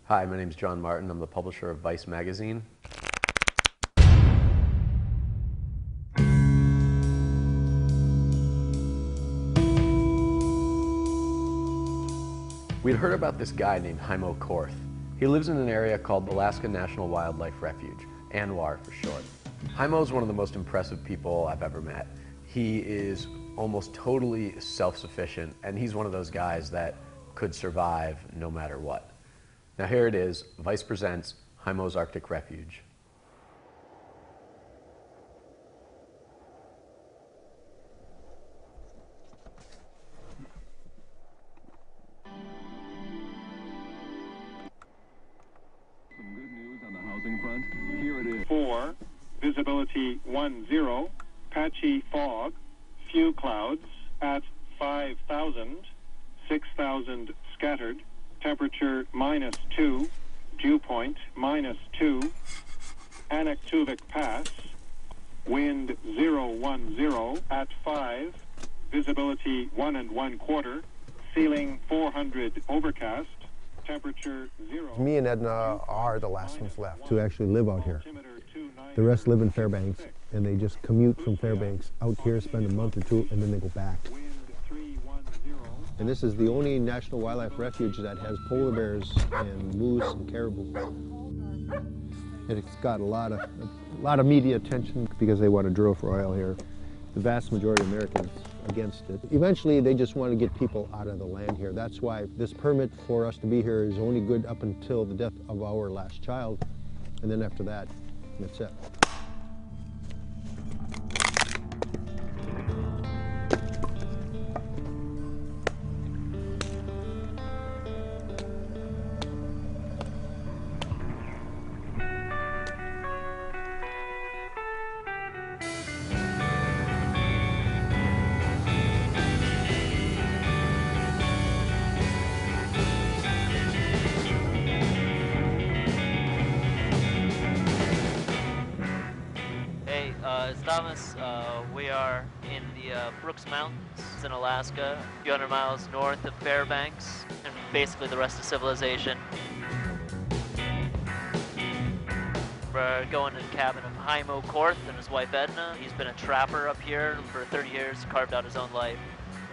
Hi, my name is John Martin. I'm the publisher of Vice magazine. We'd heard about this guy named Haimo Korth. He lives in an area called Alaska National Wildlife Refuge, ANWR for short. Haimo is one of the most impressive people I've ever met. He is almost totally self-sufficient, and he's one of those guys that could survive no matter what. Now here it is, Vice presents Haimo's Arctic Refuge. Some good news on the housing front. Here it is. 4, visibility 10, patchy fog, few clouds at 5,000, 6,000 scattered, temperature -2, dew point -2, Anaktuvik Pass, wind 010 at 5, visibility 1 1/4, ceiling 400 overcast, temperature 0. Me and Edna are the last ones left to actually live out here. The rest live in Fairbanks, and they just commute from Fairbanks out here, spend a month or two, and then they go back. And this is the only national wildlife refuge that has polar bears and moose and caribou. And it's got a lot of media attention because they want to drill for oil here. The vast majority of Americans against it. Eventually, they just want to get people out of the land here. That's why this permit for us to be here is only good up until the death of our last child, and then after that, that's it. It's Thomas. We are in the Brooks Mountains in Alaska, a few hundred miles north of Fairbanks, and basically the rest of civilization. We're going to the cabin of Haimo Korth and his wife Edna. He's been a trapper up here for 30 years, carved out his own life,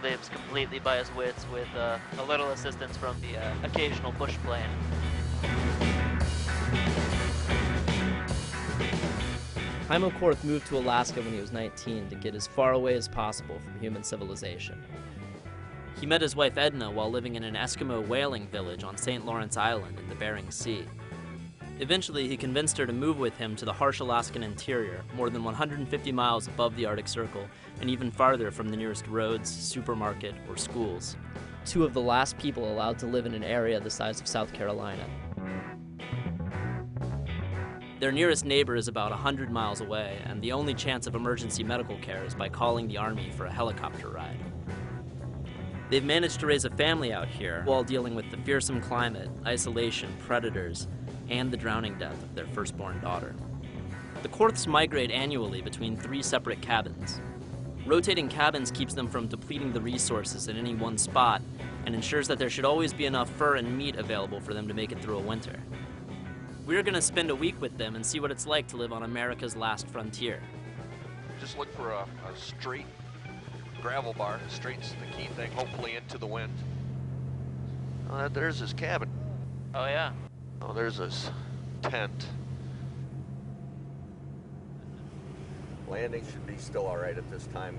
lives completely by his wits with a little assistance from the occasional bush plane. Haimo Korth moved to Alaska when he was 19 to get as far away as possible from human civilization. He met his wife Edna while living in an Eskimo whaling village on St. Lawrence Island in the Bering Sea. Eventually, he convinced her to move with him to the harsh Alaskan interior, more than 150 miles above the Arctic Circle, and even farther from the nearest roads, supermarket, or schools. Two of the last people allowed to live in an area the size of South Carolina. Their nearest neighbor is about 100 miles away, and the only chance of emergency medical care is by calling the Army for a helicopter ride. They've managed to raise a family out here while dealing with the fearsome climate, isolation, predators, and the drowning death of their firstborn daughter. The Korths migrate annually between 3 separate cabins. Rotating cabins keeps them from depleting the resources in any one spot and ensures that there should always be enough fur and meat available for them to make it through a winter. We're going to spend a week with them and see what it's like to live on America's last frontier. Just look for a straight gravel bar, straight's the key thing, hopefully into the wind. Oh, there's his cabin. Oh yeah. Oh, there's his tent. Landing should be still all right at this time.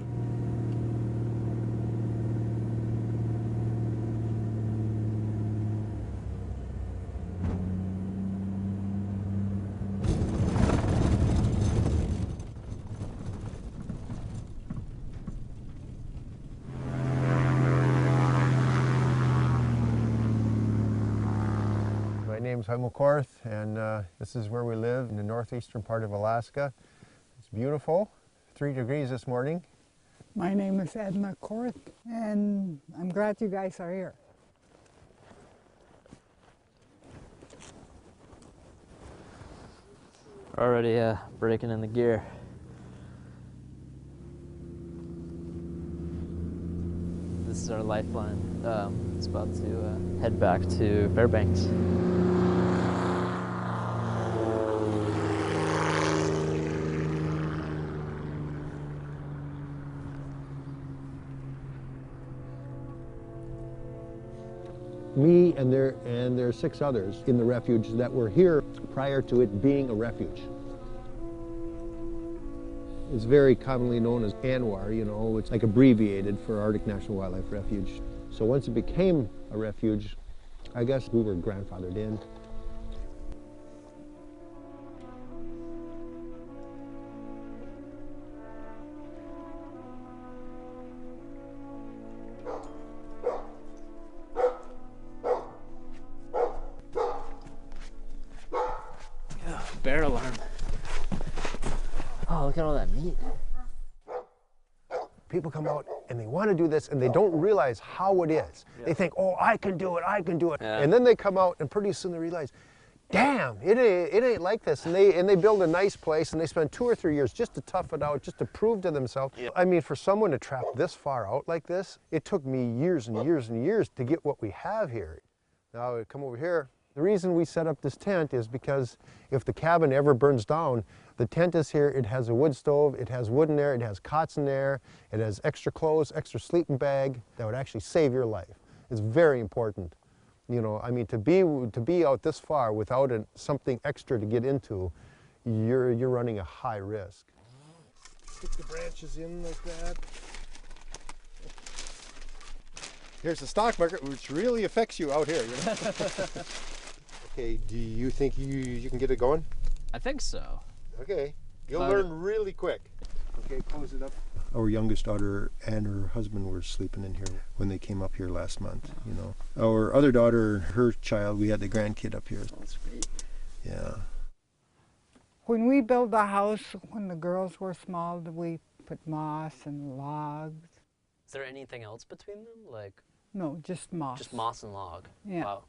My name's Haimo Korth, and this is where we live in the northeastern part of Alaska. It's beautiful, 3 degrees this morning. My name is Edna Korth, and I'm glad you guys are here. Already breaking in the gear. This is our lifeline. It's about to head back to Fairbanks. me and there are 6 others in the refuge that were here prior to it being a refuge. It's very commonly known as ANWR, you know, it's like abbreviated for Arctic National Wildlife Refuge. So once it became a refuge, I guess we were grandfathered in. Bear alarm. Oh, look at all that meat. People come out and they want to do this and they don't realize how it is. Yeah. They think, oh, I can do it, I can do it. Yeah. And then they come out and pretty soon they realize, damn, it ain't like this. And they build a nice place and they spend 2 or 3 years just to tough it out, just to prove to themselves. Yeah. I mean, for someone to trap this far out like this, it took me years and years and years to get what we have here. Now, come over here. The reason we set up this tent is because if the cabin ever burns down, the tent is here, it has a wood stove, it has wood in there, it has cots in there, it has extra clothes, extra sleeping bag that would actually save your life. It's very important. You know, I mean, to be out this far without something extra to get into, you're running a high risk. Stick the branches in like that. Here's the stock market, which really affects you out here. You know? Okay, do you think you can get it going? I think so. Okay, you'll learn really quick. Okay, close it up. Our youngest daughter and her husband were sleeping in here when they came up here last month, you know. Our other daughter and her child, we had the grandkid up here. That's great. Yeah. When we built the house, when the girls were small, we put moss and logs. Is there anything else between them? Like? No, just moss. Just moss and log. Yeah. Wow.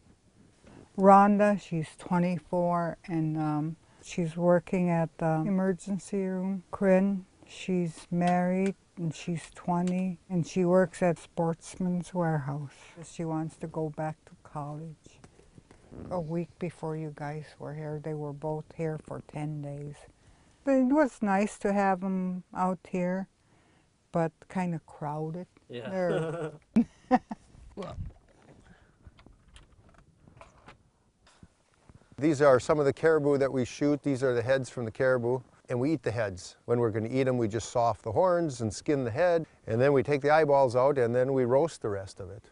Rhonda, she's 24 and she's working at the emergency room. Corinne, she's married and she's 20 and she works at Sportsman's Warehouse. She wants to go back to college. A week before you guys were here, they were both here for 10 days. But it was nice to have them out here, but kind of crowded. Yeah. Well. These are some of the caribou that we shoot. These are the heads from the caribou, and we eat the heads. When we're going to eat them, we just saw off the horns and skin the head, and then we take the eyeballs out, and then we roast the rest of it.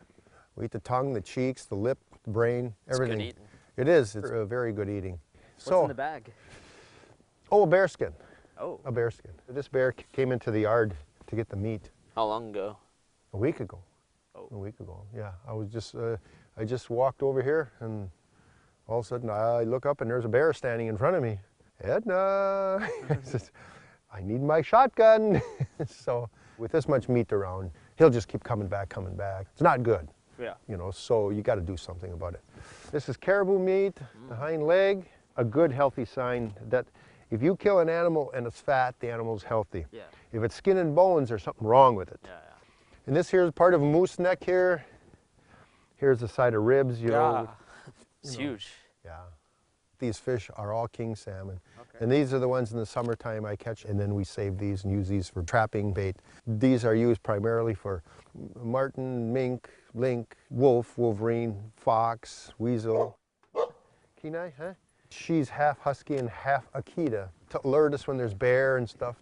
We eat the tongue, the cheeks, the lip, the brain, everything. It's good eating. It is. It's a very good eating. What's in the bag? Oh, a bear skin. Oh. A bear skin. This bear came into the yard to get the meat. How long ago? A week ago. Oh. A week ago, yeah. I just walked over here, and all of a sudden I look up and there's a bear standing in front of me. Edna, I need my shotgun. So with this much meat around, he'll just keep coming back. It's not good. Yeah. You know, so you got to do something about it. This is caribou meat, the hind leg, a good healthy sign that if you kill an animal and it's fat, the animal's healthy. Yeah. If it's skin and bones, there's something wrong with it. Yeah, yeah. And this here is part of a moose neck here. Here's the side of ribs, you know. It's huge. Yeah. These fish are all king salmon. Okay. And these are the ones in the summertime I catch, and then we save these and use these for trapping bait. These are used primarily for marten, mink, link, wolf, wolverine, fox, weasel. Kenai, huh? She's half husky and half Akita to alert us when there's bear and stuff.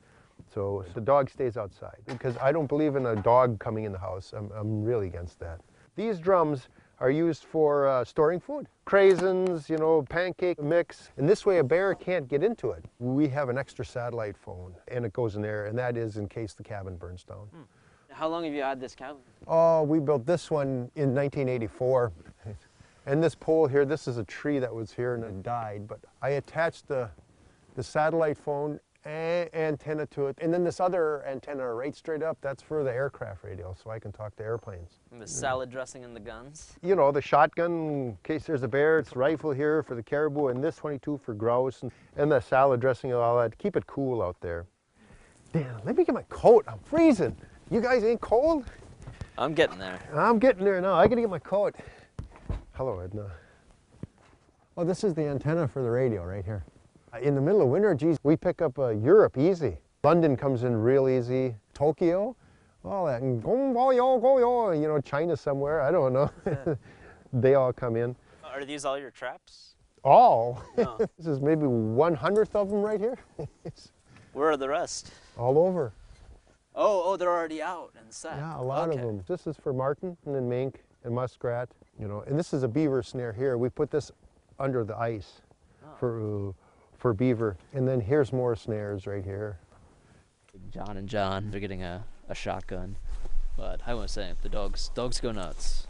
So the dog stays outside because I don't believe in a dog coming in the house. I'm really against that. These drums are used for storing food. Craisins, you know, pancake mix. And this way a bear can't get into it. We have an extra satellite phone and it goes in there, and that is in case the cabin burns down. How long have you had this cabin? Oh, we built this one in 1984. And this pole here, this is a tree that was here and it died, but I attached the satellite phone antenna to it, and then this other antenna right straight up, that's for the aircraft radio, so I can talk to airplanes. And the salad dressing and the guns? You know, the shotgun in case there's a bear, it's rifle here for the caribou, and this 22 for grouse, and the salad dressing and all that. Keep it cool out there. Damn, let me get my coat, I'm freezing. You guys ain't cold? I'm getting there. I'm getting there now, I gotta get my coat. Hello, Edna. Oh, this is the antenna for the radio right here. In the middle of winter, geez, we pick up Europe easy. London comes in real easy. Tokyo, all that. And you know, China somewhere, I don't know. they all come in. Are these all your traps? All? No. This is maybe 1/100th of them right here. Where are the rest? All over. Oh, they're already out and set. Yeah, a lot of them. This is for marten and then mink and muskrat, you know. And this is a beaver snare here. We put this under the ice for beaver. And then here's more snares right here. John and John, they're getting a shotgun. But I want to say, the dogs go nuts.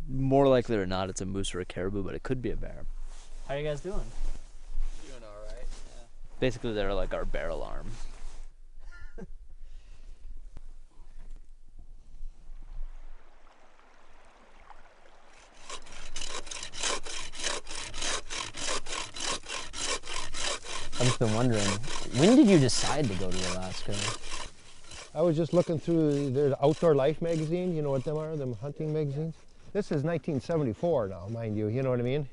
More likely or not, it's a moose or a caribou, but it could be a bear. How are you guys doing? Doing all right. Yeah. Basically, they're like our bear alarm. I've just been wondering, when did you decide to go to Alaska? I was just looking through the Outdoor Life magazine. You know what them are, them hunting magazines? This is 1974 now, mind you, you know what I mean?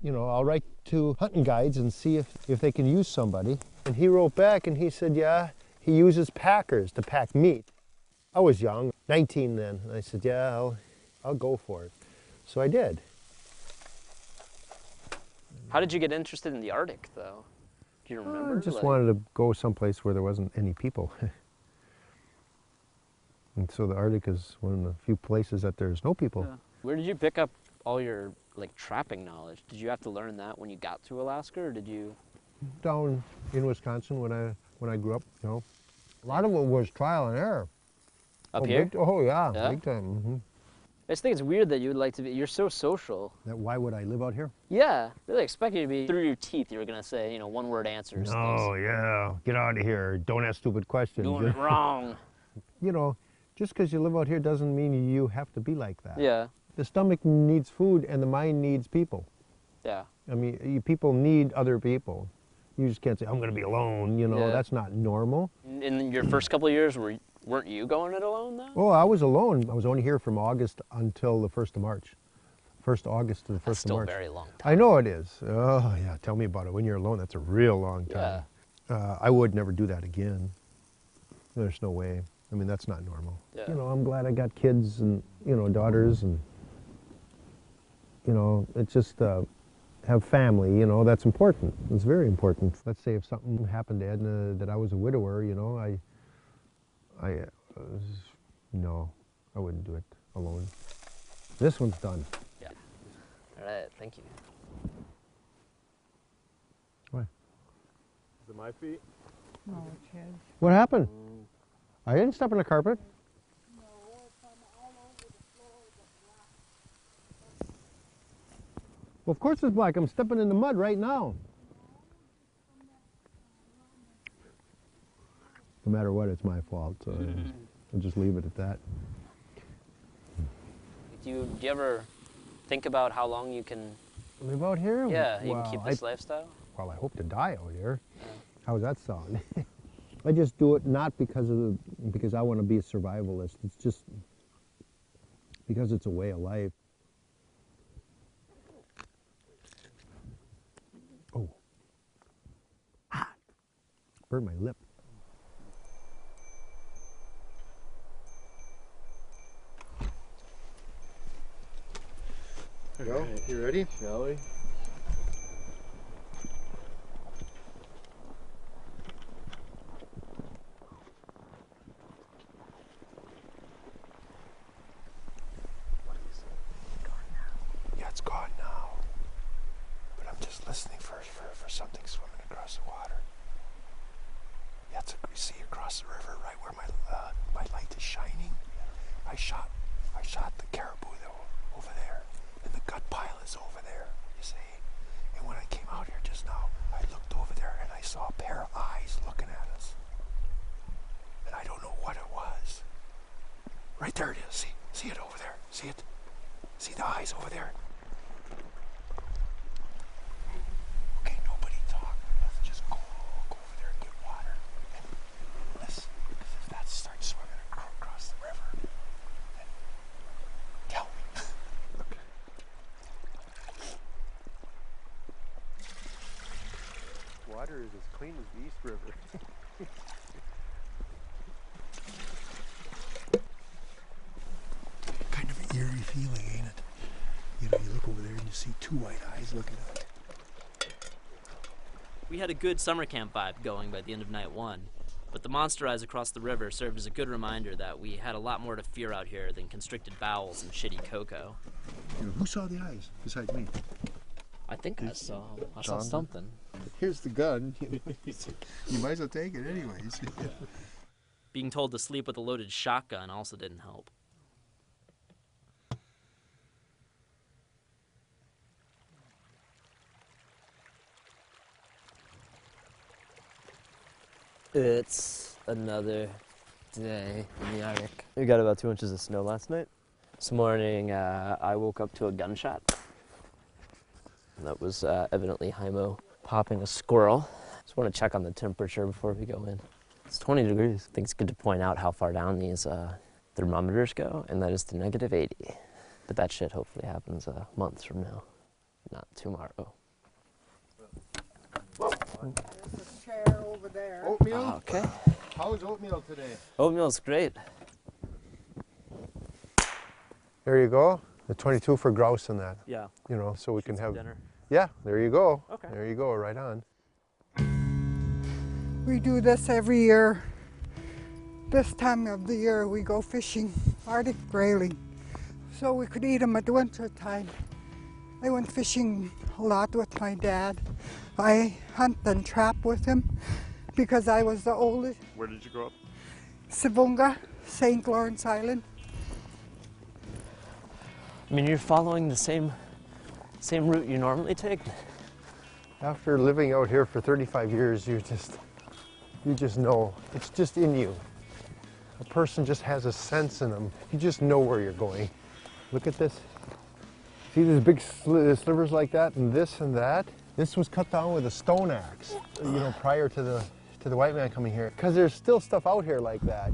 You know, I'll write to hunting guides and see if they can use somebody. And he wrote back and he said, yeah, he uses packers to pack meat. I was young, 19 then. And I said, yeah, I'll go for it. So I did. How did you get interested in the Arctic, though? Do you remember? I just wanted to go someplace where there wasn't any people. And so the Arctic is one of the few places that there's no people. Yeah. Where did you pick up all your trapping knowledge? Did you have to learn that when you got to Alaska, or did you? Down in Wisconsin when I grew up, you know, a lot of it was trial and error. Up here? Yeah, Yeah? big time. Mm-hmm. I just think it's weird that you would like to be. You're so social. Why would I live out here? Yeah, really expect you to be through your teeth. You were gonna say, one-word answers. Oh yeah, get out of here! Don't ask stupid questions. Doing it wrong. You know, just because you live out here doesn't mean you have to be like that. Yeah. The stomach needs food and the mind needs people. Yeah. I mean, people need other people. You just can't say, I'm going to be alone, you know, Yeah. That's not normal. In your first couple of years, weren't you going it alone, though? Oh, I was alone. I was only here from August until the 1st of March. 1st August to the 1st That's still of March. a very long time. I know it is. Oh, yeah, tell me about it. When you're alone, that's a real long time. Yeah. I would never do that again. There's no way. I mean, that's not normal. Yeah. You know, I'm glad I got kids and, daughters and, it's just have family, that's important. It's very important. Let's say if something happened to Edna that I was a widower, no, I wouldn't do it alone. This one's done. Yeah. All right, thank you. What? Is it my feet? No, it's his. What happened? I didn't step on the carpet. Well, of course it's black. I'm stepping in the mud right now. No matter what, it's my fault. So I'll just leave it at that. Do you ever think about how long you can live out here? Yeah, you can keep this lifestyle? Well, I hope to die out here. Yeah. How does that sound? I just do it not because I want to be a survivalist. It's just because it's a way of life. Oh. Ah. Burned my lip. There you go. You ready? Shall we? It's gone now, but I'm just listening for something swimming across the water. Yeah, you see across the river, right where my light is shining. I shot the caribou though over there, and the gut pile is over there. You see, and when I came out here just now, I looked over there and I saw a pair of eyes looking at us, and I don't know what it was. Right there it is. See it over there. See it? See the eyes over there? Okay, nobody talk. Let's just go over there and get water. And listen, because if that starts swimming across the river, then tell me. Okay. Water is as clean as the East River. Kind of an eerie feeling, ain't it? you see two white eyes looking at it. We had a good summer camp vibe going by the end of night 1, but the monster eyes across the river served as a good reminder that we had a lot more to fear out here than constricted bowels and shitty cocoa. You know, who saw the eyes besides me? I think I saw something. Here's the gun. You might as well take it anyways. Being told to sleep with a loaded shotgun also didn't help. It's another day in the Arctic. We got about 2 inches of snow last night. This morning, I woke up to a gunshot. That was evidently Haimo popping a squirrel. Just want to check on the temperature before we go in. It's 20 degrees. I think it's good to point out how far down these thermometers go, and that is to -80. But that shit hopefully happens months from now, not tomorrow. There's a chair over there. Oatmeal? Okay. How is oatmeal today? Oatmeal's great. There you go. The 22 for grouse and that. Yeah. You know, so we can have dinner. Yeah, there you go. Okay. There you go, right on. We do this every year. This time of the year we go fishing, Arctic grayling, so we could eat them at winter time. I went fishing a lot with my dad. I hunt and trap with him because I was the oldest. Where did you grow up? Sibunga, St. Lawrence Island. I mean, you're following the same route you normally take. After living out here for 35 years, you just know. It's just in you. A person just has a sense in them. You just know where you're going. Look at this. See these big slivers like that and this and that? This was cut down with a stone axe, you know, prior to the white man coming here. Because there's still stuff out here like that.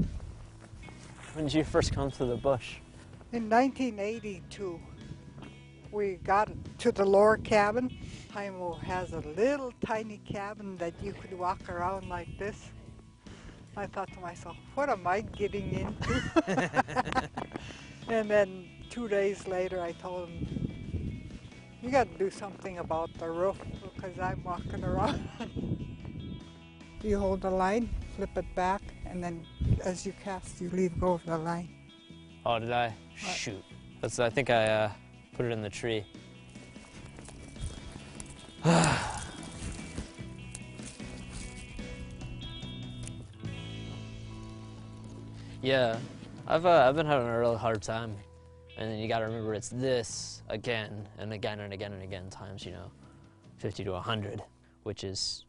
When did you first come to the bush? In 1982, we got to the lower cabin. Haimo has a little tiny cabin that you could walk around like this. I thought to myself, what am I getting into? And then 2 days later, I told him, you got to do something about the roof because I'm walking around. You hold the line, flip it back, and then as you cast, you leave go of the line. Oh, did I? Shoot. I think I put it in the tree. Yeah, I've been having a real hard time. And then you gotta remember it's this again and again and again and again times, 50 to 100, which is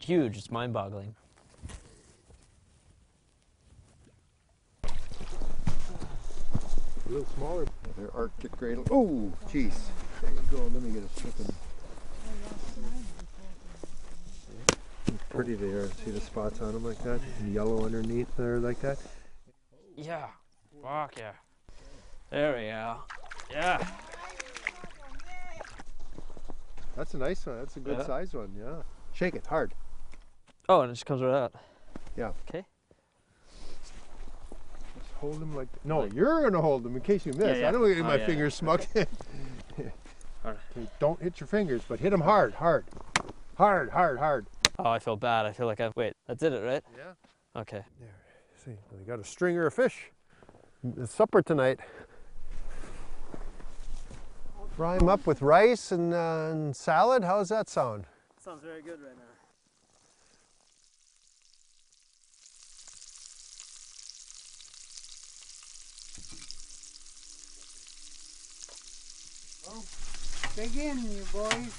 huge, it's mind-boggling. A little smaller. They're Arctic gray. Oh, jeez. There you go. Let me get a flippin'. Pretty they are. See the spots on them like that? And yellow underneath there like that? Yeah. Fuck yeah. There we go. Yeah. That's a nice one. That's a good size one, yeah. Shake it hard. Oh, and it just comes right out. Yeah. Okay. Just hold them like... No, you're going to hold them in case you miss. Yeah. I don't want to get my fingers smucked. Okay, don't hit your fingers, but hit them hard, hard. Hard, hard, hard. Oh, I feel bad. I feel like Wait, that did it, right? Yeah. Okay. There. See, we got a stringer of fish. It's supper tonight. Fry them up with rice and salad. How does that sound? Sounds very good right now. Well, dig in, you boys.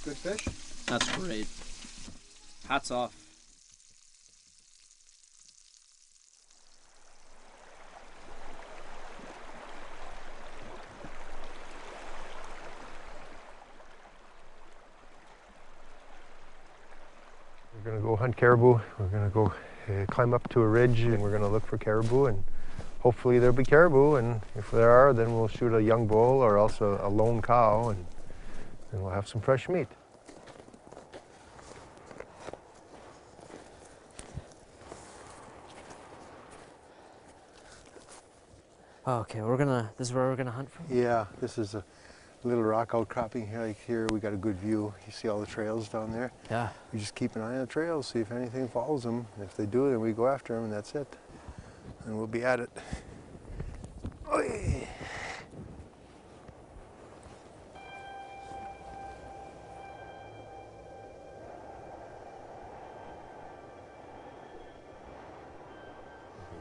Good fish? That's great. Hats off. We're going to go hunt caribou. We're going to go climb up to a ridge and we're going to look for caribou, and hopefully there'll be caribou, and if there are, then we'll shoot a young bull or else a lone cow, and we'll have some fresh meat. Okay, this is where we're gonna hunt from? Yeah, this is a little rock outcropping here. Like here, we got a good view. You see all the trails down there? Yeah. We just keep an eye on the trails, see if anything follows them. If they do, then we go after them, and that's it. And we'll be at it. Oy.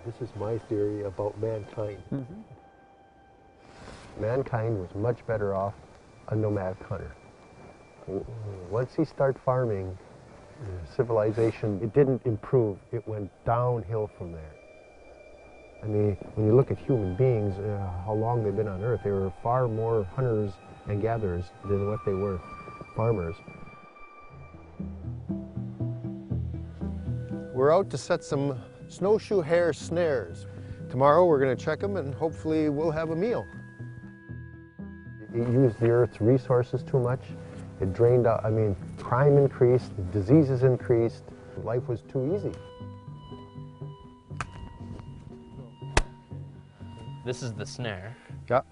This is my theory about mankind. Mankind was much better off a nomadic hunter. Once he started farming, civilization, it didn't improve. It went downhill from there. I mean, when you look at human beings, how long they've been on Earth, they were far more hunters and gatherers than what they were farmers. We're out to set some snowshoe hare snares. Tomorrow we're going to check them and hopefully we'll have a meal. It used the Earth's resources too much. It drained out, I mean, crime increased, diseases increased, life was too easy. This is the snare. Yeah.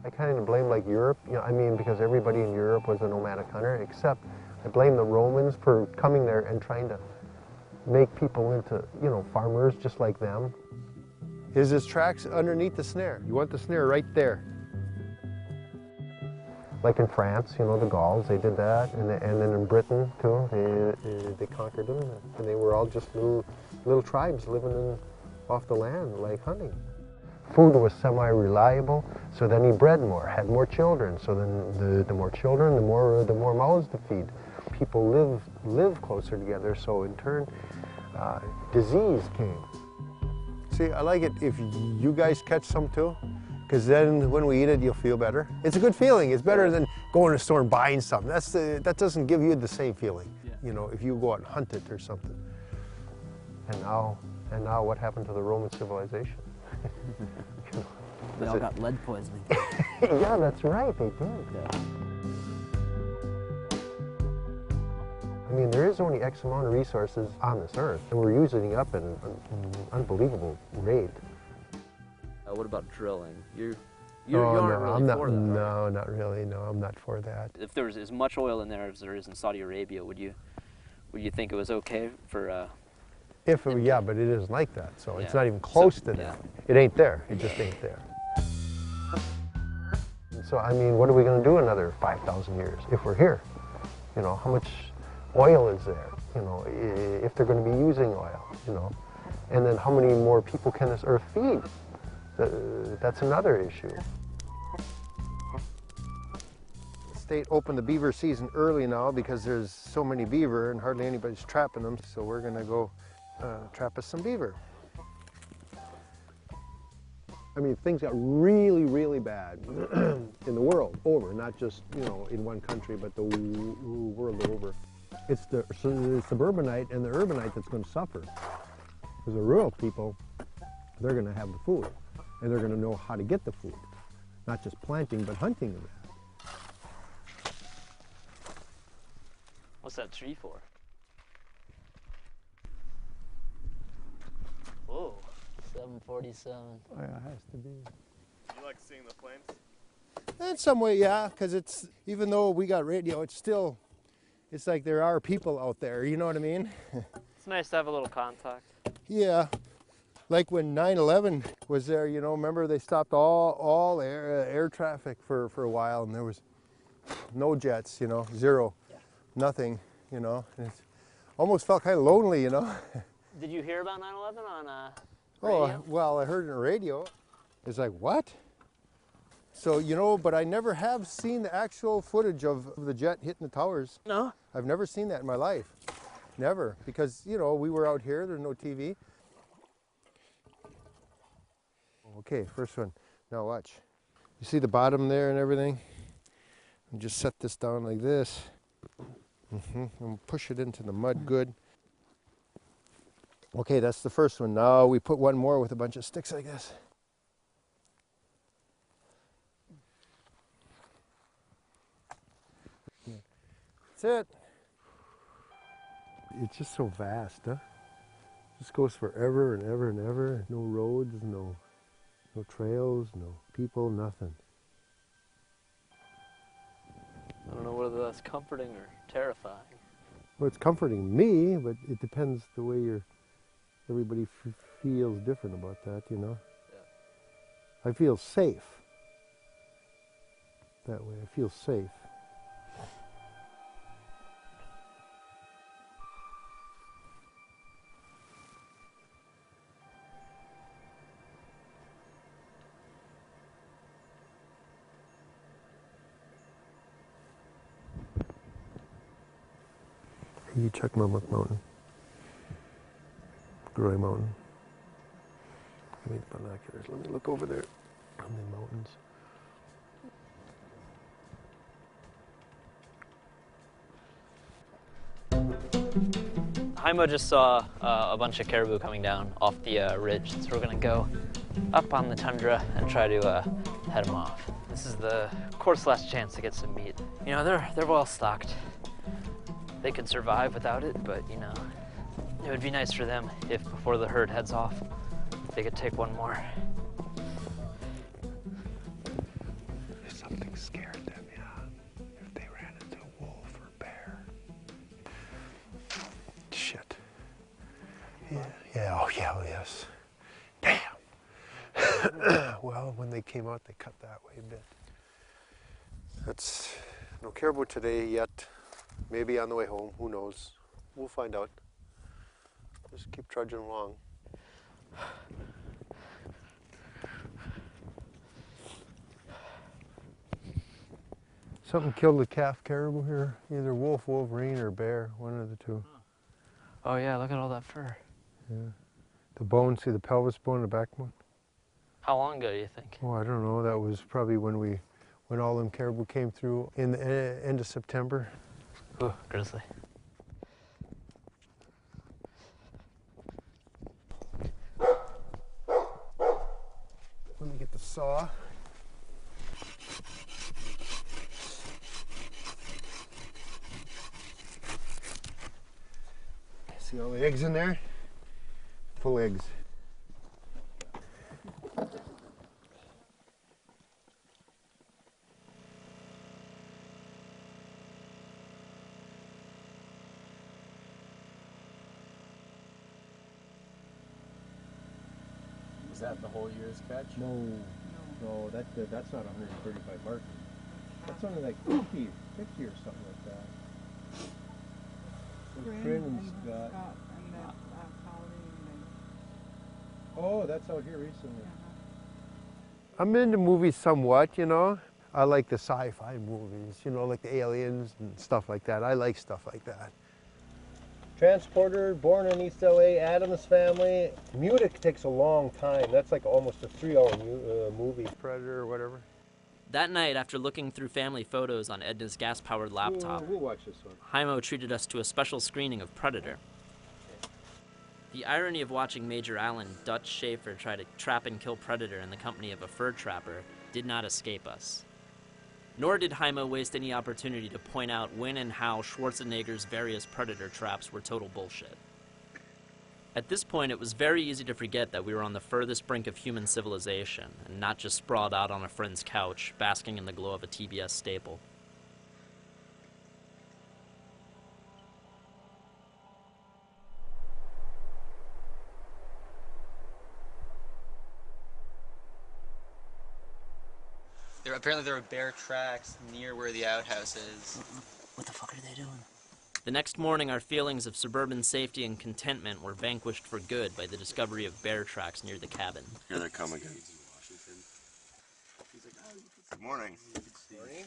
I kind of blame like Europe, you know, I mean, because everybody in Europe was a nomadic hunter, except I blame the Romans for coming there and trying to make people into, you know, farmers just like them. Is his tracks underneath the snare? You want the snare right there. Like in France, you know, the Gauls, they did that, and then in Britain too, they conquered them, and they were all just little tribes living off the land, like hunting. Food was semi-reliable, so then he bred more, had more children. So then the more children, the more mouths to feed. People live closer together, so in turn, disease came. See, I like it if you guys catch some too, because then when we eat it, you'll feel better. It's a good feeling. It's better than going to the store and buying something. That doesn't give you the same feeling, you know, if you go out and hunt it or something. And now what happened to the Roman civilization? They all got lead poisoning. Yeah, that's right, they did. Yeah. I mean, there is only X amount of resources on this earth, and we're using it up at an unbelievable rate. What about drilling? You No, aren't really I'm not, for that, right? no, not really. No, I'm not for that. If there was as much oil in there as there is in Saudi Arabia, would you think it was okay for? Yeah, but it isn't like that. So it's Yeah. not even close to yeah. that. It ain't there. It just ain't there. So I mean, what are we going to do another 5,000 years if we're here? You know, how much oil is there? You know, if they're going to be using oil, you know, and then how many more people can this earth feed? That's another issue. The state opened the beaver season early now because there's so many beaver and hardly anybody's trapping them. So we're going to go trap us some beaver. I mean, things got really, really bad in the world over, not just, you know, in one country, but the world over. It's the suburbanite and the urbanite that's going to suffer. Because the rural people, they're going to have the food, and they're going to know how to get the food. Not just planting, but hunting them. What's that tree for? Whoa, 747. Oh, yeah, it has to be. You like seeing the flames? In some way, yeah, because it's, even though we got radio, it's still, it's like there are people out there, you know what I mean? It's nice to have a little contact. Yeah, like when 9/11 was there, you know, remember they stopped all air traffic for a while, and there was no jets, you know, zero, nothing, you know. And it almost felt kind of lonely, you know. Did you hear about 9/11 on Oh, radio? well, I heard it on the radio. It's like, what? So, you know, but I never have seen the actual footage of the jet hitting the towers. No? I've never seen that in my life. Never. Because, you know, we were out here, there's no TV. Okay, first one. Now watch. You see the bottom there and everything? And just set this down like this. And push it into the mud good. Okay, that's the first one. Now we put one more with a bunch of sticks like this. That's it. It's just so vast, huh? It just goes forever and ever and ever. No roads, no No trails, no people, nothing. I don't know whether that's comforting or terrifying. Well, it's comforting me, but it depends the way everybody feels different about that, you know? Yeah. I feel safe. That way, I feel safe. You check Mammoth Mountain, Groy Mountain. Give me the binoculars. Let me look over there on the mountains. Haimo just saw a bunch of caribou coming down off the ridge, so we're gonna go up on the tundra and try to head them off. This is the course last chance to get some meat. You know, they're well stocked. They could survive without it, but you know, it would be nice for them if before the herd heads off, they could take one more. Something scared them, yeah. If they ran into a wolf or bear. Shit. Yeah, oh yeah, oh yes. Damn. Well, when they came out, they cut that way a bit. That's no caribou today yet. Maybe on the way home, who knows? We'll find out. Just keep trudging along. Something killed the calf caribou here. Either wolf, wolverine, or bear. One of the two. Oh yeah, look at all that fur. Yeah. The bone, see the pelvis bone, the backbone? How long ago do you think? Oh, I don't know. That was probably when all them caribou came through in the end of September. Ooh, grizzly. Let me get the saw. See all the eggs in there? Full eggs. Is that the whole year's catch? No, that's not 135 mark. That's only like 50 or something like that. Corinne and Scott. Oh, that's out here recently. I'm into movies somewhat, you know. I like the sci-fi movies, you know, like the aliens and stuff like that. I like stuff like that. Transporter, born in East LA, Addams Family. Munich takes a long time. That's like almost a 3-hour movie. Predator or whatever. That night, after looking through family photos on Edna's gas-powered laptop, We'll watch this one. Haimo treated us to a special screening of Predator. The irony of watching Major Allen Dutch Schaefer try to trap and kill Predator in the company of a fur trapper did not escape us. Nor did Haimo waste any opportunity to point out when and how Schwarzenegger's various Predator traps were total bullshit. At this point, it was very easy to forget that we were on the furthest brink of human civilization, and not just sprawled out on a friend's couch, basking in the glow of a TBS staple. Apparently there were bear tracks near where the outhouse is. What the fuck are they doing? The next morning, our feelings of suburban safety and contentment were vanquished for good by the discovery of bear tracks near the cabin. Here they come again. Good morning. Morning.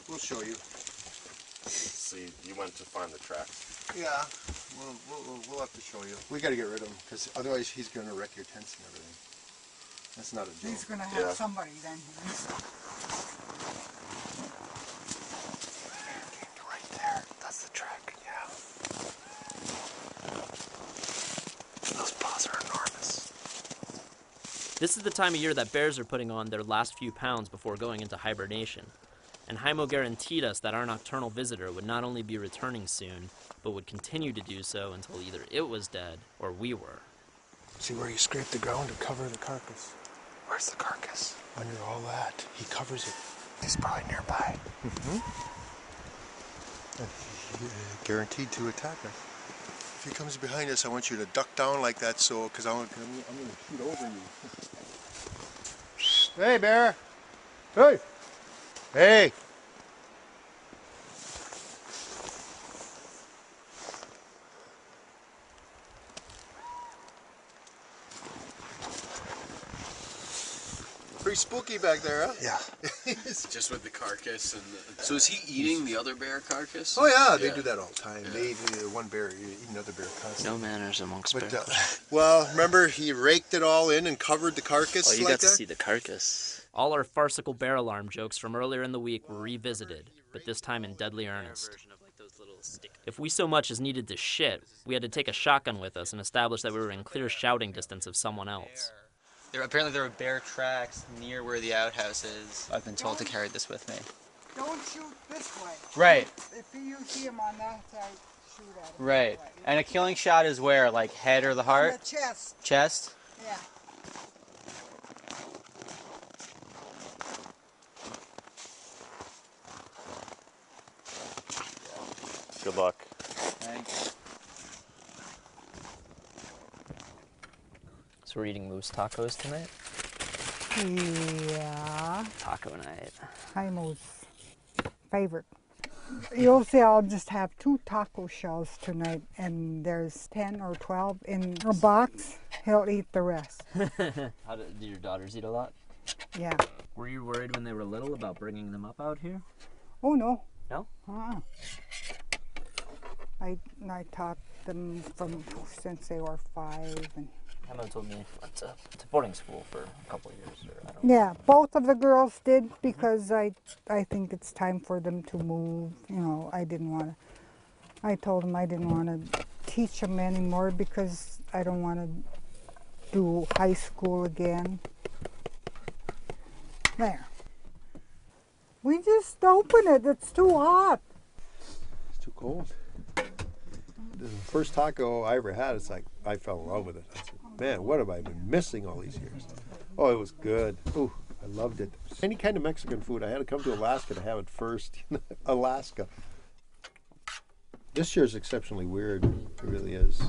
We'll show you. See, you went to find the tracks. Yeah, we'll have to show you. We got to get rid of him because otherwise he's going to wreck your tents and everything. That's not a joke. He's going to have somebody then. Right there. That's the track. Yeah. Those paws are enormous. This is the time of year that bears are putting on their last few pounds before going into hibernation. And Haimo guaranteed us that our nocturnal visitor would not only be returning soon, but would continue to do so until either it was dead or we were. See where you scrape the ground to cover the carcass. Where's the carcass? Under all that. He covers it. He's probably nearby. Guaranteed to attack us. If he comes behind us, I want you to duck down like that, so because I'm going to shoot over you. Hey, bear! Hey! Hey! Pretty spooky back there, huh? Yeah. Just with the carcass and so is he eating the other bear carcass? Oh yeah, they do that all the time. They eat one bear, eat another bear constantly. No manners amongst bears. Well, remember he raked it all in and covered the carcass Oh, you like got to see the carcass. All our farcical bear alarm jokes from earlier in the week were revisited, but this time in deadly earnest. If we so much as needed to shit, we had to take a shotgun with us and establish that we were in clear shouting distance of someone else. Apparently there were bear tracks near where the outhouse is. I've been told to carry this with me. Don't shoot this way. Right. If you see him on that side, shoot at him. Right. That way. And a killing shot is where? Like head or the heart? The chest. Chest? Yeah. Good luck. Thanks. So we're eating moose tacos tonight? Yeah. Taco night. Jaimo's favorite. You'll see I'll just have 2 taco shells tonight, and there's 10 or 12 in a box. He'll eat the rest. How do your daughters eat a lot? Yeah. Were you worried when they were little about bringing them up out here? Oh, no. No? I taught them since they were 5. And Emma told me went to boarding school for a couple of years. Or I don't know. yeah, both of the girls did because I think it's time for them to move. You know, I told them I didn't want to teach them anymore because I don't want to do high school again. There. We just open it. It's too hot. It's too cold. The first taco I ever had, it's like I fell in love with it. I said, man, what have I been missing all these years? Oh, it was good. Ooh, I loved it. Any kind of Mexican food, I had to come to Alaska to have it first. Alaska. This year is exceptionally weird. It really is.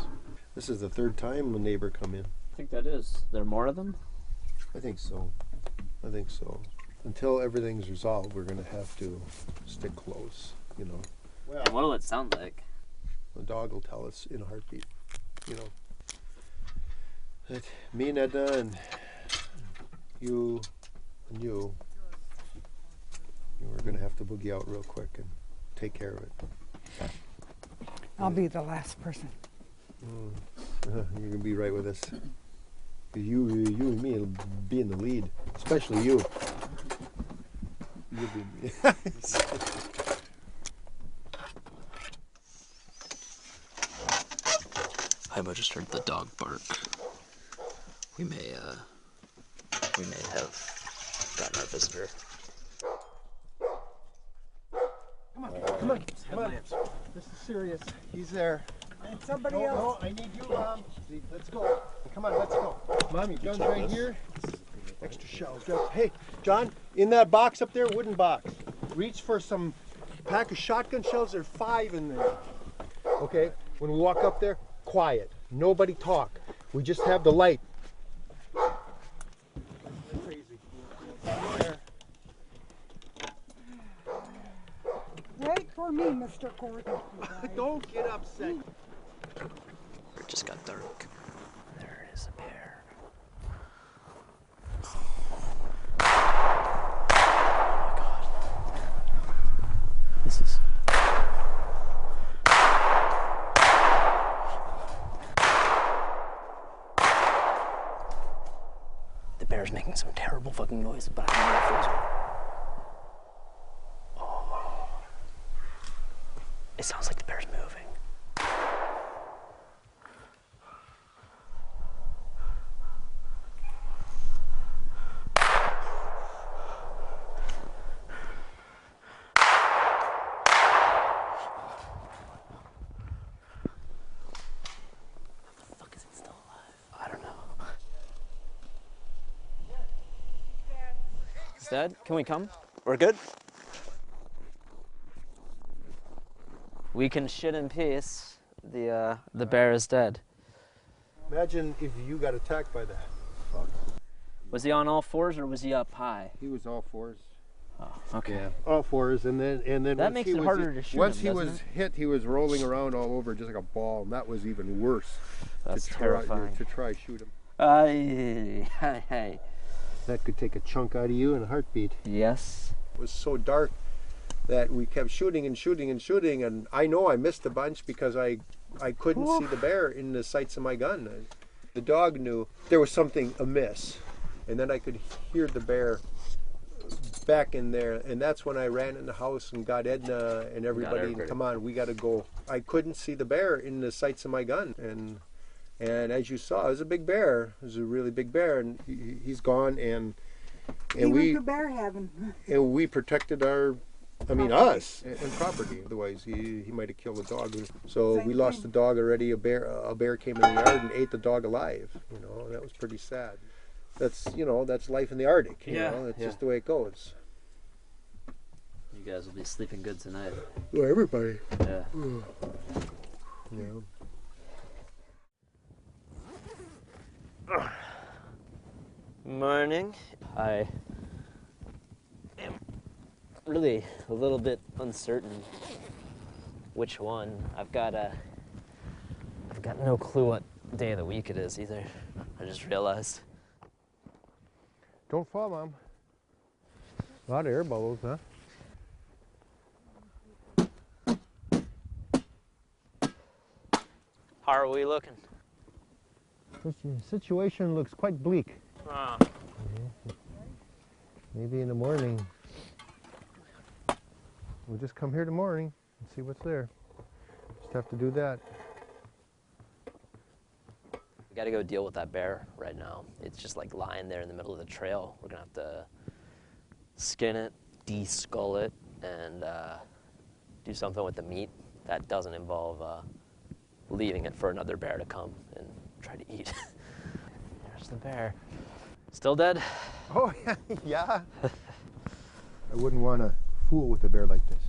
This is the 3rd time a neighbor come in. I think that is. There are more of them? I think so. I think so. Until everything's resolved, we're going to have to stick close, you know. Well, and what'll it sound like? The dog will tell us in a heartbeat, you know. That me and Edna and you, we're going to have to boogie out real quick and take care of it. I'll be the last person. You're going to be right with us. You and me will be in the lead, especially you. You'll be Jaimo just heard the dog bark. We may have gotten our visitor. Come on. This is serious. He's there. And somebody else. No, I need you, Mom. Let's go. Come on, let's go. Mommy, gun's right here. Extra shells. Hey, John, in that box up there, wooden box, reach for some pack of shotgun shells. There are 5 in there. Okay? When we walk up there, quiet. Nobody talk. We just have the light. Wait for me, Mr. Gordon. Don't get upset. It just got dark. There is a bear. Oh my god. This is... The bear's making some terrible fucking noise, but I don't know if there's... It sounds like the bear's moving. How the fuck is it still alive? I don't know. dead. Can we come? We're good? We can shit in peace. The bear is dead. Imagine if you got attacked by that. Fuck. Was he on all fours or was he up high? He was all fours. Oh, okay. Yeah, all fours, and then that makes it harder to shoot. Once him, he was hit, he was rolling around all over just like a ball, and that was even worse. That's terrifying. To try shoot him. Hey. That could take a chunk out of you in a heartbeat. Yes. It was so dark that we kept shooting and shooting and shooting, and I know I missed a bunch because I couldn't see the bear in the sights of my gun. The dog knew there was something amiss, and then I could hear the bear back in there, and that's when I ran in the house and got Edna and everybody, and come on, we got to go. I couldn't see the bear in the sights of my gun, and as you saw, it was a big bear. It was a really big bear, and he's gone, and we to bear heaven. And we protected us and property. Otherwise, he might have killed the dog. So we lost the dog already. A bear came in the yard and ate the dog alive. You know, and that was pretty sad. That's that's life in the Arctic. You know, it's just the way it goes. You guys will be sleeping good tonight. Well, everybody. Yeah. Yeah. Morning. I am really a little bit uncertain which one. I've got no clue what day of the week it is either. I just realized. Don't fall, Mom. A lot of air bubbles, huh? How are we looking? The situation looks quite bleak. Oh. Maybe in the morning. We'll just come here tomorrow and see what's there. Just have to do that. We gotta go deal with that bear right now. It's just like lying there in the middle of the trail. We're gonna have to skin it, de-skull it, and do something with the meat that doesn't involve leaving it for another bear to come and try to eat. There's the bear. Still dead? Oh, yeah. I wouldn't want to fool with a bear like this.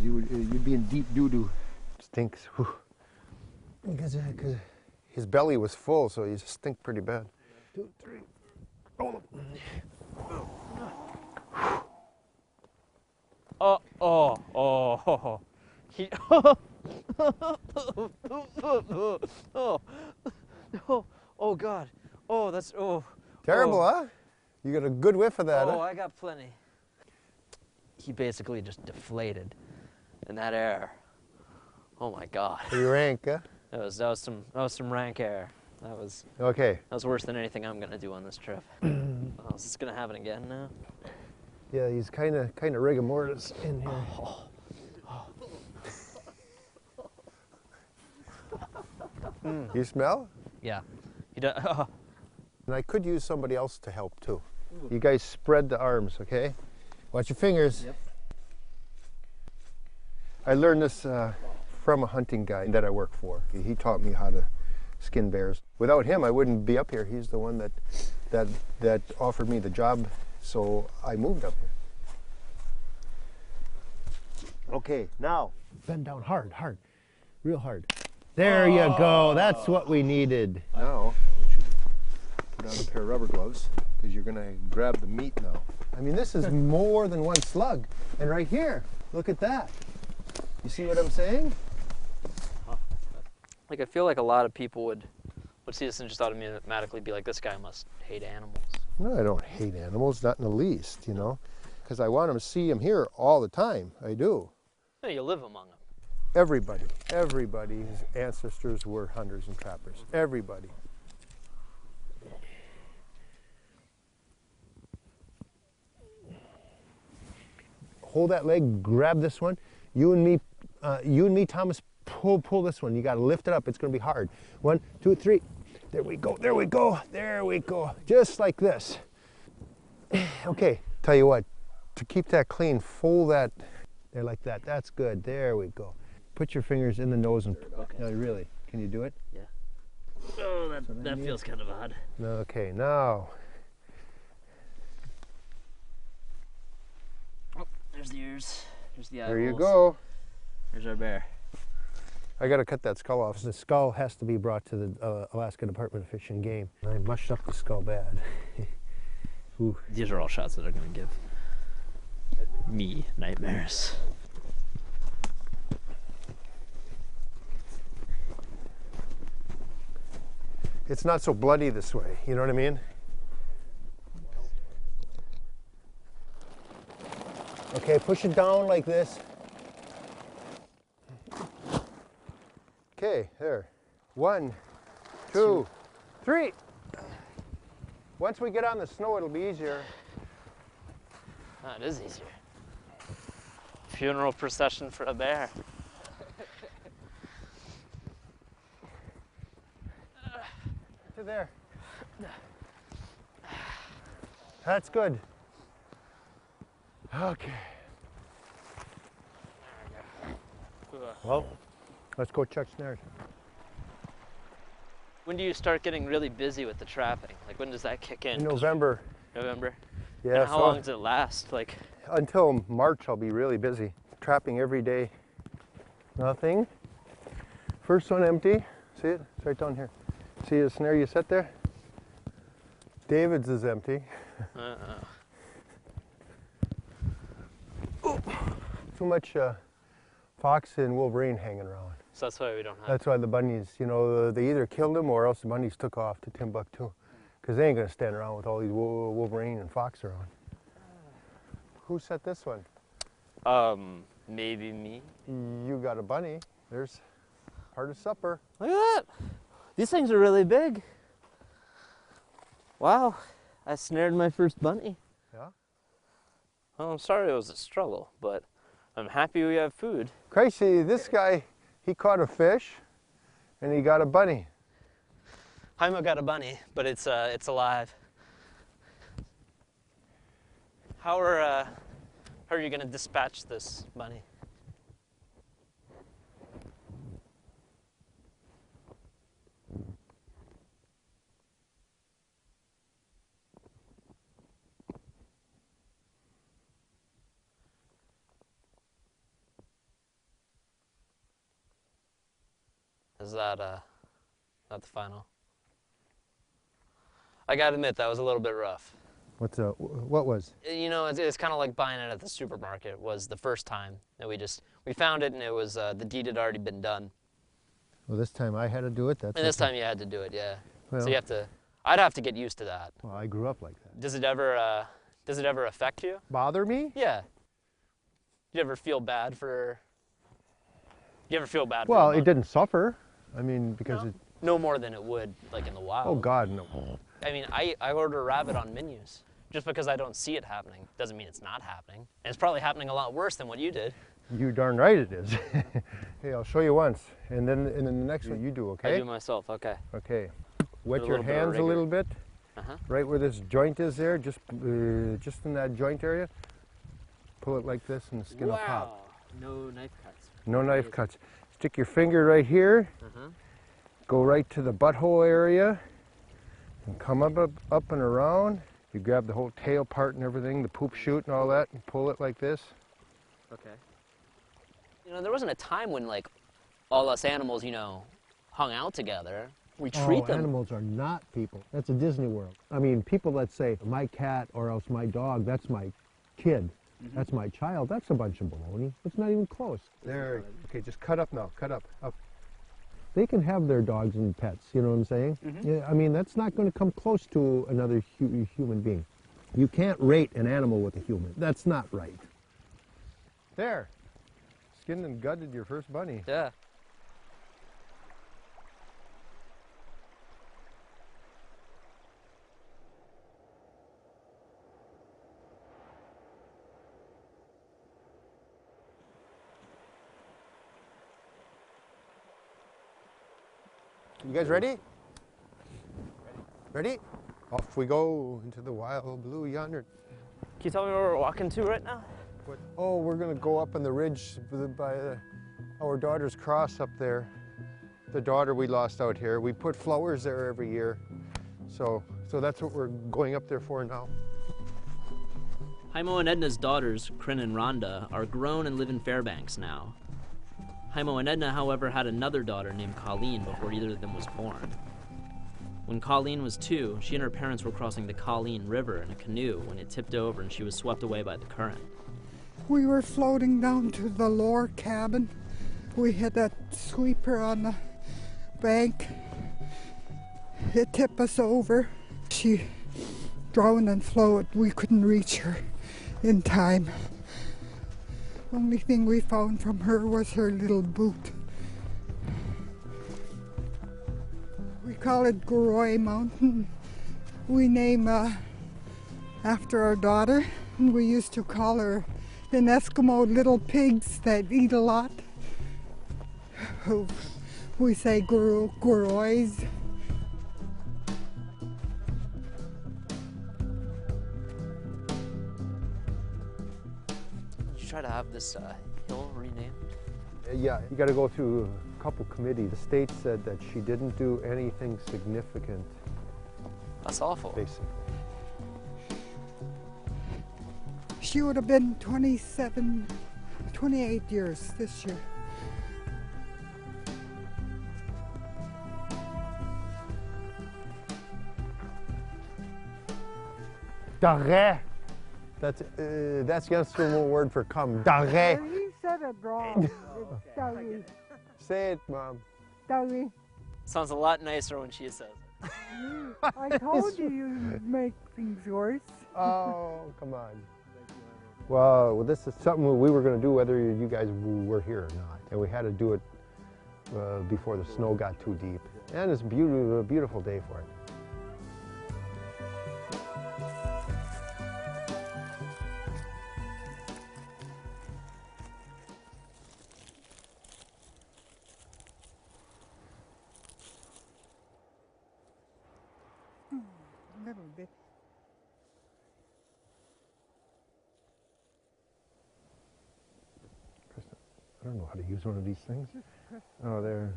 You'd be in deep doo-doo. Stinks. Whew. Because his belly was full, so he just stink pretty bad. 2, 3. Oh. He, oh God. Oh, that's, Terrible, huh? You got a good whiff of that, huh? I got plenty. He basically just deflated in that air. Oh my God. Pretty rank, huh? That was some rank air. That was okay. That was worse than anything I'm gonna do on this trip. Is this gonna happen again now? Yeah, he's kind of rigor mortis in here. You smell? Yeah. He does. And I could use somebody else to help too. You guys spread the arms, okay? Watch your fingers. Yep. I learned this from a hunting guy that I work for. He taught me how to skin bears. Without him, I wouldn't be up here. He's the one that offered me the job, so I moved up here. Okay, now bend down hard, real hard. There you go. That's what we needed. Now, I want you to put on a pair of rubber gloves because you're going to grab the meat now. I mean, this is more than one slug. And right here, look at that. You see what I'm saying? Like, I feel like a lot of people would see this and just automatically be like, this guy must hate animals. No, I don't hate animals, not in the least, you know, because I want them to see them here all the time. I do. Yeah, you live among them. Everybody's ancestors were hunters and trappers. Everybody. Hold that leg, grab this one. You and me, Thomas, pull this one. You gotta lift it up, it's gonna be hard. 1, 2, 3. There we go. Just like this. Okay, tell you what, to keep that clean, fold that there like that. That's good, there we go. Put your fingers in the nose and, no, really, can you do it? Yeah. Oh, that feels kind of odd. Okay, now. There's the eyeballs. There you go. There's our bear. I got to cut that skull off. The skull has to be brought to the Alaska Department of Fish and Game. I mushed up the skull bad. Ooh. These are all shots that are going to give me nightmares. It's not so bloody this way, you know what I mean? Okay, push it down like this. Okay, there. 1, 2, 3. Once we get on the snow, it'll be easier. Oh, it is easier. Funeral procession for a bear. To there. That's good. Okay. Well, let's go check snares. When do you start getting really busy with the trapping? Like, when does that kick in? In November. November? Yeah. And how long does it last? Like, until March, I'll be really busy. Trapping every day. Nothing. First one empty. See it? It's right down here. See the snare you set there? David's is empty. Too much fox and wolverine hanging around. So that's why we don't have. That's why the bunnies, you know, they either killed them or else the bunnies took off to Timbuktu. Because they ain't going to stand around with all these wolverine and fox around. Who set this one? Maybe me. You got a bunny. There's part of supper. Look at that. These things are really big. Wow, I snared my first bunny. Yeah? Well, I'm sorry it was a struggle, but I'm happy we have food. Crazy, this guy, he caught a fish and he got a bunny. Jaime got a bunny, but it's alive. How are you gonna dispatch this bunny? Is that not the final? I gotta admit, that was a little bit rough. What was? You know, it's kind of like buying it at the supermarket. Was the first time that we found it, and it was the deed had already been done. Well, this time I had to do it. And this time you had to do it, yeah. Well, so you have to. I'd have to get used to that. Well, I grew up like that. Does it ever affect you? Bother me? Yeah. Do you ever feel bad for? Do you ever feel bad? Well, for it didn't suffer. I mean, because it. No more than it would, like in the wild. Oh God, no. I mean, I order rabbit on menus. Just because I don't see it happening doesn't mean it's not happening. And it's probably happening a lot worse than what you did. You darn right it is. Hey, I'll show you once, and then the next one you do, okay? I do myself, okay. Okay. Wet With a your little bit of hands a rigor. little bit. Uh-huh. Right where this joint is there, just in that joint area. Pull it like this, and the skin will pop. No knife cuts. No knife cuts. Stick your finger right here. Uh-huh. Go right to the butthole area, and come up and around. You grab the whole tail part and everything, the poop chute and all that, and pull it like this. Okay. You know, there wasn't a time when, like, all us animals, you know, hung out together. We treat them. Animals are not people. That's a Disney World. I mean, people that say, my cat or else my dog, that's my kid, that's my child, that's a bunch of baloney. It's not even close. There, okay, just cut up now, cut up. They can have their dogs and pets, you know what I'm saying? Yeah, I mean, that's not going to come close to another human being. You can't rate an animal with a human. That's not right. There. Skinned and gutted your first bunny. Yeah. You guys ready? Ready? Off we go into the wild blue yonder. Can you tell me where we're walking to right now? Oh, we're going to go up on the ridge by our daughter's cross up there. The daughter we lost out here. We put flowers there every year. So that's what we're going up there for now. Haimo and Edna's daughters, Kryn and Rhonda, are grown and live in Fairbanks now. Haimo and Edna, however, had another daughter named Colleen before either of them was born. When Colleen was 2, she and her parents were crossing the Colleen River in a canoe when it tipped over and she was swept away by the current. We were floating down to the lower cabin. We had that sweeper on the bank. It tipped us over. She drowned and floated. We couldn't reach her in time. Only thing we found from her was her little boot. We call it Goroy Mountain. We name after our daughter, and we used to call her in Eskimo little pigs that eat a lot. We say Goroys. Did you try to have this hill renamed? Yeah, you got to go through a couple committees. The state said that she didn't do anything significant. That's awful. Basically. She would have been 28 years this year. Daré. That's the Eskimo word for come. Daré. You said it wrong. It's Dougie. Say it, Mom. Dougie. Sounds a lot nicer when she says it. I told you you'd make things worse. Oh, come on. Well, this is something we were going to do whether you guys were here or not. And we had to do it before the snow got too deep. And it's a beautiful day for it. A little bit. I don't know how to use one of these things. Oh, there.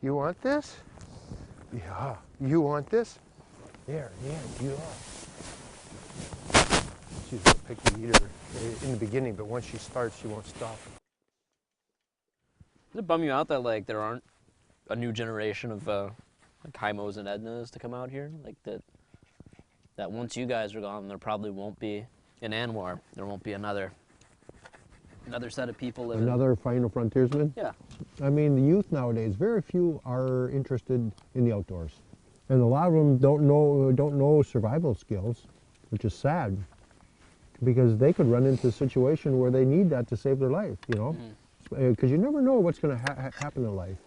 You want this? Yeah. You want this? There, yeah, you are. She's a picky eater in the beginning, but once she starts, she won't stop. Does it bum you out that like there aren't a new generation of like Haimos and Ednas to come out here? Like that once you guys are gone, there probably won't be in ANWR. There won't be another set of people living. Another final frontiersman? Yeah. I mean, the youth nowadays, very few are interested in the outdoors. And a lot of them don't know survival skills, which is sad. Because they could run into a situation where they need that to save their life, you know? Because you never know what's going to happen in life.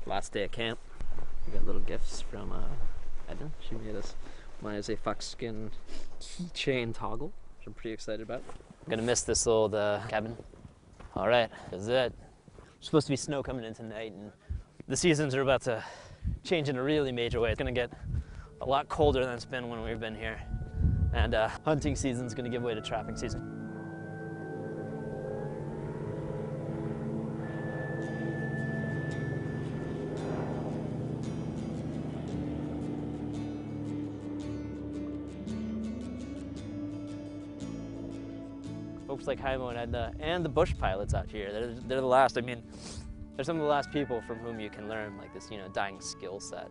Last day at camp. We got little gifts from Edna. She made us. Mine is a foxskin keychain toggle, which I'm pretty excited about. I'm gonna miss this old cabin. All right, that's it. There's supposed to be snow coming in tonight, and the seasons are about to change in a really major way. It's gonna get a lot colder than it's been when we've been here, and hunting season's gonna give way to trapping season. Folks like Haimo and Edna and the bush pilots out here, they're the last. I mean, They're some of the last people from whom you can learn like this, dying skill set.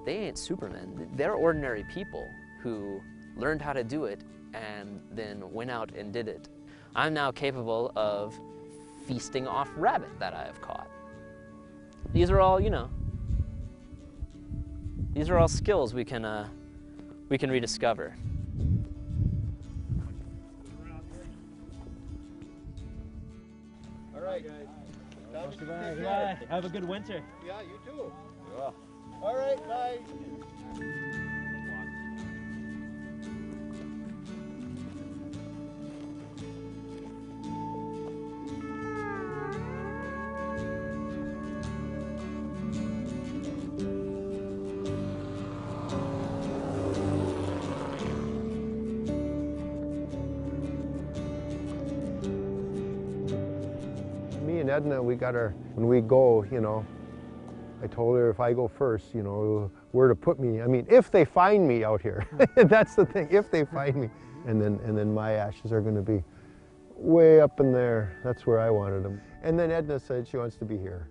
They ain't supermen. They're ordinary people who learned how to do it and then went out and did it. I'm now capable of feasting off rabbit that I have caught. These are all, these are all skills we can rediscover. All right, guys. Goodbye. Have a good winter. Yeah, you too. Yeah. All right, bye. Me and Edna, when we go, I told her if I go first, where to put me. I mean, if they find me out here, that's the thing, if they find me. And then my ashes are going to be way up in there. That's where I wanted them. And then Edna said she wants to be here,